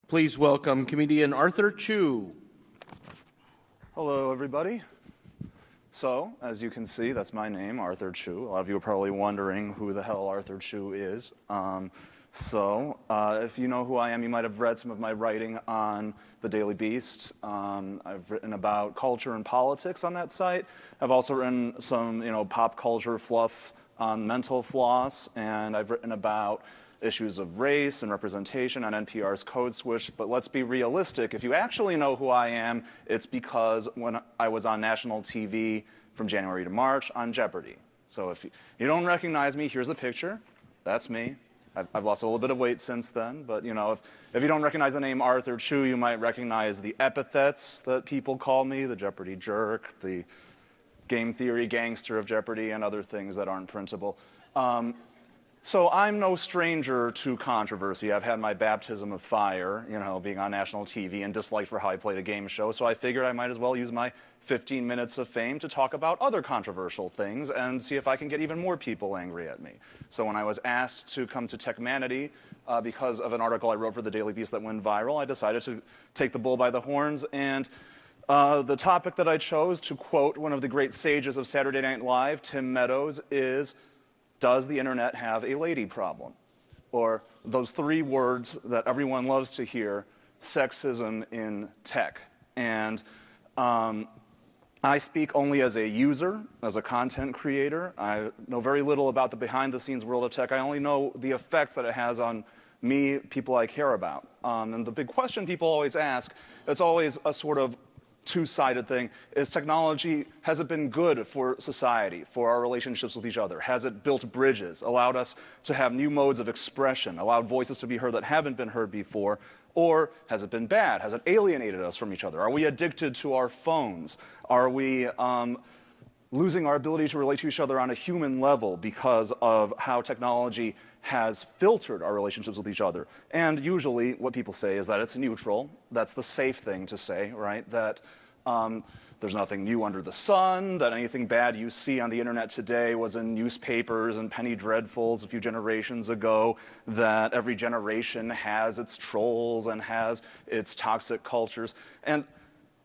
Please welcome comedian Arthur Chu. Hello, everybody. So, as you can see, that's my name, Arthur Chu. A lot of you are probably wondering who the hell Arthur Chu is. If you know who I am, you might have read some of my writing on the Daily Beast. I've written about culture and politics on that site. I've also written some, pop culture fluff on mental floss, and I've written about issues of race and representation on NPR's Code Switch. But let's be realistic. If you actually know who I am, it's because when I was on national TV from January to March on Jeopardy. So if you don't recognize me, here's a picture. That's me. I've lost a little bit of weight since then, but if you don't recognize the name Arthur Chu, you might recognize the epithets that people call me, the Jeopardy jerk, the game theory gangster of Jeopardy, and other things that aren't printable. So I'm no stranger to controversy. I've had my baptism of fire, being on national TV and disliked for how I played a game show, so I figured I might as well use my 15 minutes of fame to talk about other controversial things and see if I can get even more people angry at me. So when I was asked to come to Techmanity because of an article I wrote for the Daily Beast that went viral, I decided to take the bull by the horns, and the topic that I chose, to quote one of the great sages of Saturday Night Live, Tim Meadows, is, does the internet have a lady problem? Or those three words that everyone loves to hear, sexism in tech. And I speak only as a user, as a content creator. I know very little about the behind-the-scenes world of tech. I only know the effects that it has on me, people I care about. And the big question people always ask, it's always a sort of two-sided thing, is technology, has it been good for society, for our relationships with each other? Has it built bridges, allowed us to have new modes of expression, allowed voices to be heard that haven't been heard before? Or has it been bad? Has it alienated us from each other? Are we addicted to our phones? Are we losing our ability to relate to each other on a human level because of how technology has filtered our relationships with each other? And usually what people say is that it's neutral. That's the safe thing to say, right? That there's nothing new under the sun, that anything bad you see on the internet today was in newspapers and penny dreadfuls a few generations ago, that every generation has its trolls and has its toxic cultures. And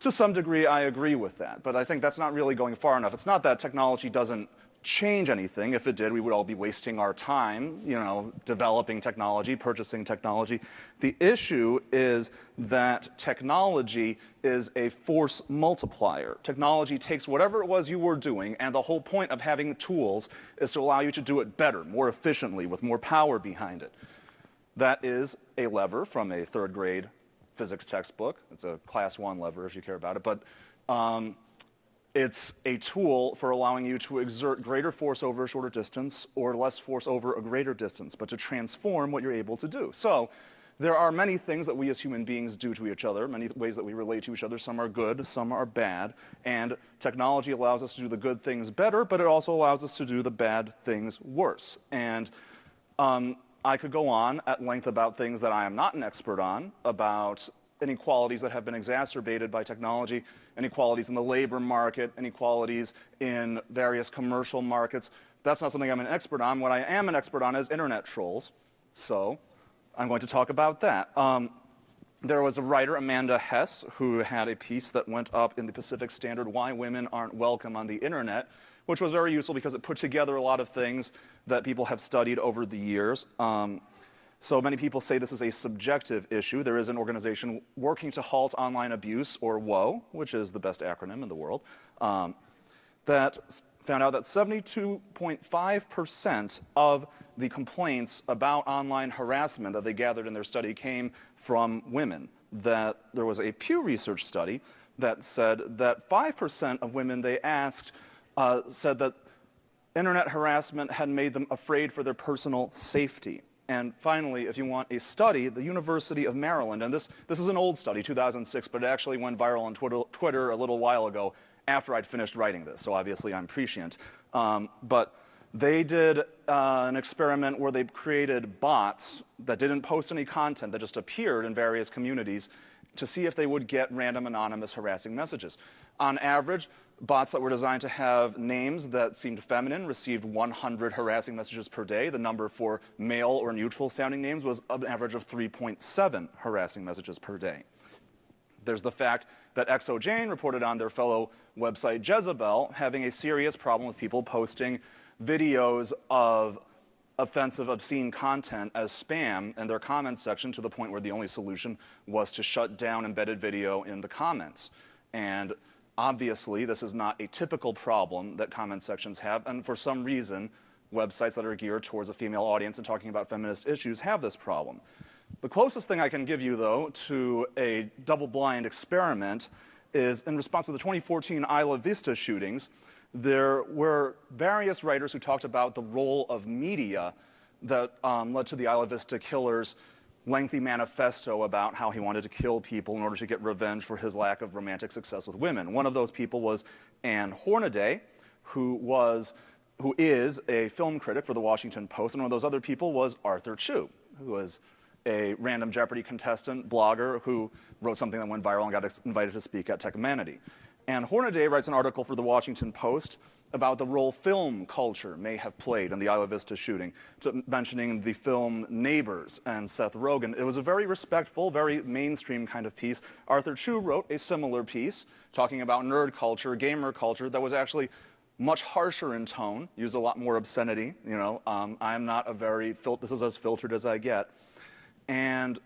to some degree, I agree with that, but I think that's not really going far enough. It's not that technology doesn't change anything. If it did, we would all be wasting our time, developing technology, purchasing technology. The issue is that technology is a force multiplier. Technology takes whatever it was you were doing, and the whole point of having tools is to allow you to do it better, more efficiently, with more power behind it. That is a lever from a third grade physics textbook. It's a class 1 lever if you care about it, but it's a tool for allowing you to exert greater force over a shorter distance or less force over a greater distance, but to transform what you're able to do. So there are many things that we as human beings do to each other, many ways that we relate to each other. Some are good, some are bad, and technology allows us to do the good things better, but it also allows us to do the bad things worse. And I could go on at length about things that I am not an expert on, about inequalities that have been exacerbated by technology, inequalities in the labor market, inequalities in various commercial markets. That's not something I'm an expert on. What I am an expert on is internet trolls. So I'm going to talk about that. There was a writer, Amanda Hess, who had a piece that went up in the Pacific Standard, Why Women Aren't Welcome on the Internet, which was very useful because it put together a lot of things that people have studied over the years. So many people say this is a subjective issue. There is an organization working to halt online abuse, or WOA, which is the best acronym in the world, that found out that 72.5% of the complaints about online harassment that they gathered in their study came from women. That there was a Pew Research study that said that 5% of women they asked said that internet harassment had made them afraid for their personal safety. And finally, if you want a study, the University of Maryland, and this is an old study, 2006, but it actually went viral on Twitter a little while ago after I'd finished writing this, so obviously I'm prescient. But they did an experiment where they created bots that didn't post any content, that just appeared in various communities to see if they would get random anonymous harassing messages. On average, Bots that were designed to have names that seemed feminine received 100 harassing messages per day. The number for male or neutral sounding names was an average of 3.7 harassing messages per day. There's the fact that XOJane reported on their fellow website Jezebel having a serious problem with people posting videos of offensive, obscene content as spam in their comments section, to the point where the only solution was to shut down embedded video in the comments. And obviously, this is not a typical problem that comment sections have, and for some reason, websites that are geared towards a female audience and talking about feminist issues have this problem. The closest thing I can give you, though, to a double-blind experiment is in response to the 2014 Isla Vista shootings. There were various writers who talked about the role of media that led to the Isla Vista killer's lengthy manifesto about how he wanted to kill people in order to get revenge for his lack of romantic success with women. One of those people was Anne Hornaday, who is a film critic for the Washington Post, and one of those other people was Arthur Chu, who was a random Jeopardy contestant, blogger, who wrote something that went viral and got invited to speak at Techmanity. And Hornaday writes an article for the Washington Post about the role film culture may have played in the Isla Vista shooting, mentioning the film Neighbors and Seth Rogen. It was a very respectful, very mainstream kind of piece. Arthur Chu wrote a similar piece talking about nerd culture, gamer culture, that was actually much harsher in tone, used a lot more obscenity. You know, I'm not a very, this is as filtered as I get. And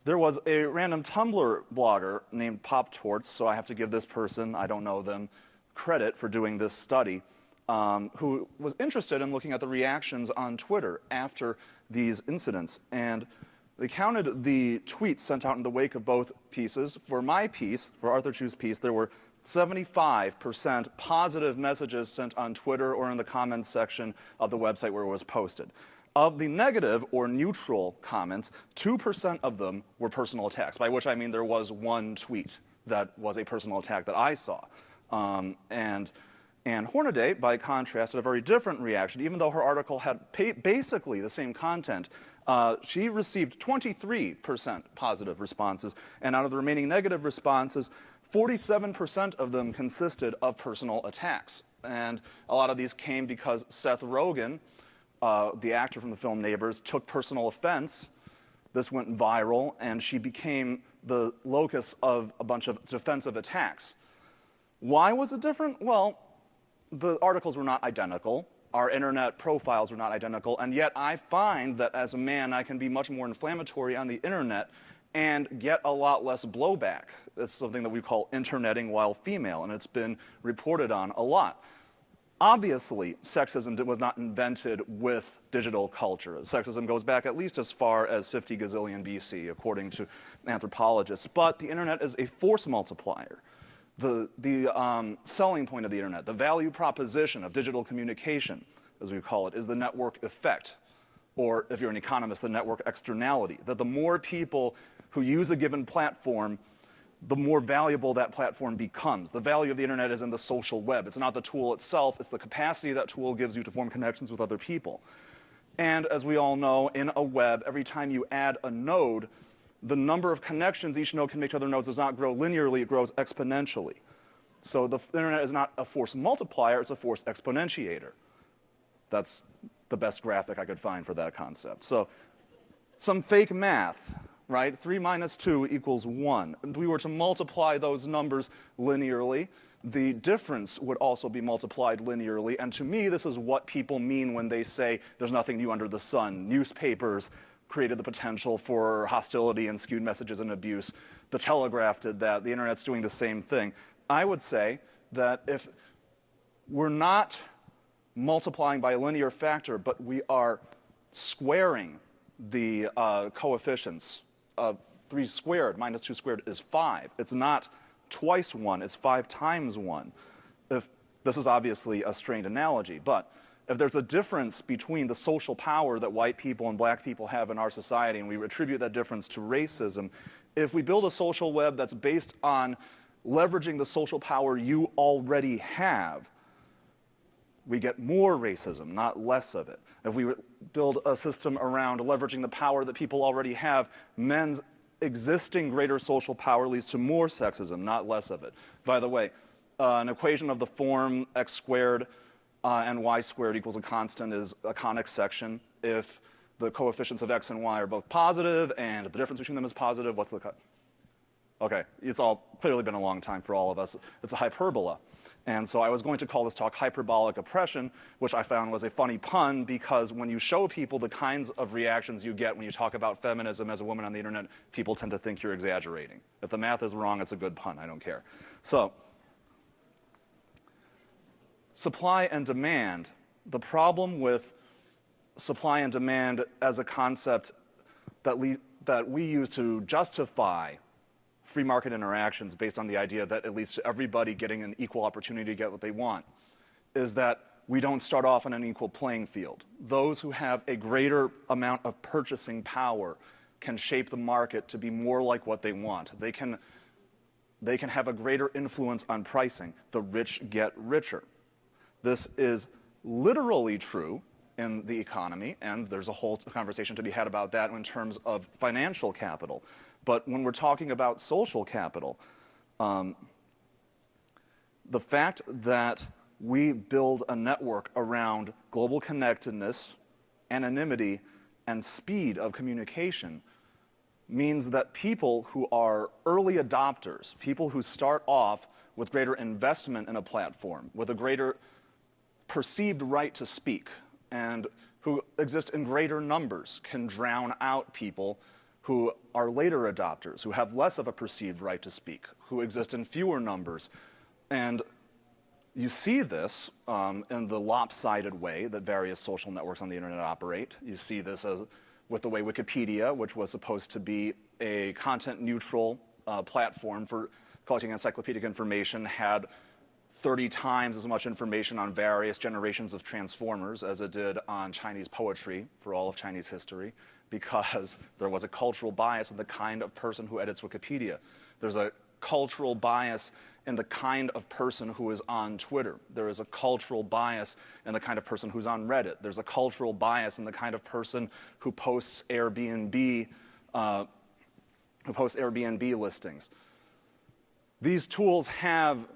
there was a random Tumblr blogger named Pop Torts, so I have to give this person, I don't know them, credit for doing this study, who was interested in looking at the reactions on Twitter after these incidents. And they counted the tweets sent out in the wake of both pieces. For my piece, for Arthur Chu's piece, there were 75% positive messages sent on Twitter or in the comments section of the website where it was posted. Of the negative or neutral comments, 2% of them were personal attacks, by which I mean there was one tweet that was a personal attack that I saw. And Hornaday, by contrast, had a very different reaction. Even though her article had basically the same content, she received 23% positive responses, and out of the remaining negative responses, 47% of them consisted of personal attacks. And a lot of these came because Seth Rogen, the actor from the film Neighbors, took personal offense. This went viral, and she became the locus of a bunch of defensive attacks. Why was it different? Well, the articles were not identical. Our internet profiles were not identical, and yet I find that as a man, I can be much more inflammatory on the internet and get a lot less blowback. It's something that we call interneting while female, and it's been reported on a lot. Obviously, sexism was not invented with digital culture. Sexism goes back at least as far as 50 gazillion BC, according to anthropologists. But the internet is a force multiplier. The selling point of the internet, the value proposition of digital communication, as we call it, is the network effect. Or, if you're an economist, the network externality. That the more people who use a given platform, the more valuable that platform becomes. The value of the internet is in the social web. It's not the tool itself, it's the capacity that tool gives you to form connections with other people. And as we all know, in a web, every time you add a node, the number of connections each node can make to other nodes does not grow linearly, it grows exponentially. So the internet is not a force multiplier, it's a force exponentiator. That's the best graphic I could find for that concept. So some fake math. Right? 3 minus 2 equals 1. If we were to multiply those numbers linearly, the difference would also be multiplied linearly. And to me, this is what people mean when they say there's nothing new under the sun. Newspapers created the potential for hostility and skewed messages and abuse. The Telegraph did that. The internet's doing the same thing. I would say that if we're not multiplying by a linear factor, but we are squaring the coefficients, 3 squared minus 2 squared is 5. It's not twice 1, it's 5 times 1. This is obviously a strained analogy, but if there's a difference between the social power that white people and black people have in our society, and we attribute that difference to racism, if we build a social web that's based on leveraging the social power you already have, we get more racism, not less of it. If we build a system around leveraging the power that people already have, men's existing greater social power leads to more sexism, not less of it. By the way, an equation of the form x squared and y squared equals a constant is a conic section. If the coefficients of x and y are both positive and the difference between them is positive, what's the cut? Okay, it's all clearly been a long time for all of us. It's a hyperbola. And so I was going to call this talk hyperbolic oppression, which I found was a funny pun because when you show people the kinds of reactions you get when you talk about feminism as a woman on the internet, people tend to think you're exaggerating. If the math is wrong, it's a good pun, I don't care. So, supply and demand. The problem with supply and demand as a concept that we use to justify free market interactions based on the idea that it leads to everybody getting an equal opportunity to get what they want is that we don't start off on an equal playing field. Those who have a greater amount of purchasing power can shape the market to be more like what they want. They can have a greater influence on pricing. The rich get richer. This is literally true in the economy, and there's a whole conversation to be had about that in terms of financial capital. But when we're talking about social capital, the fact that we build a network around global connectedness, anonymity, and speed of communication means that people who are early adopters, people who start off with greater investment in a platform, with a greater perceived right to speak, and who exist in greater numbers can drown out people who are later adopters, who have less of a perceived right to speak, who exist in fewer numbers. And you see this in the lopsided way that various social networks on the internet operate. You see this with the way Wikipedia, which was supposed to be a content-neutral platform for collecting encyclopedic information, had 30 times as much information on various generations of transformers as it did on Chinese poetry for all of Chinese history, because there was a cultural bias in the kind of person who edits Wikipedia. There's a cultural bias in the kind of person who is on Twitter. There is a cultural bias in the kind of person who's on Reddit. There's a cultural bias in the kind of person who posts Airbnb listings. These tools have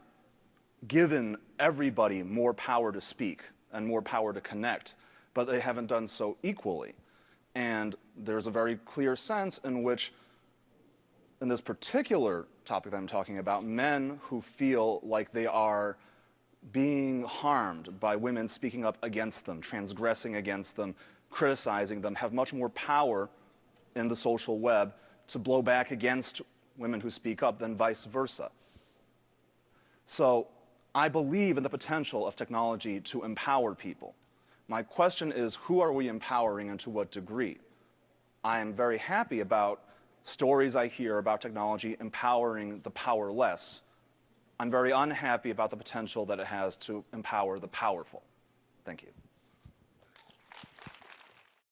given everybody more power to speak and more power to connect, but they haven't done so equally. And there's a very clear sense in which, in this particular topic that I'm talking about, men who feel like they are being harmed by women speaking up against them, transgressing against them, criticizing them, have much more power in the social web to blow back against women who speak up than vice versa. So I believe in the potential of technology to empower people. My question is, who are we empowering and to what degree? I am very happy about stories I hear about technology empowering the powerless. I'm very unhappy about the potential that it has to empower the powerful. Thank you.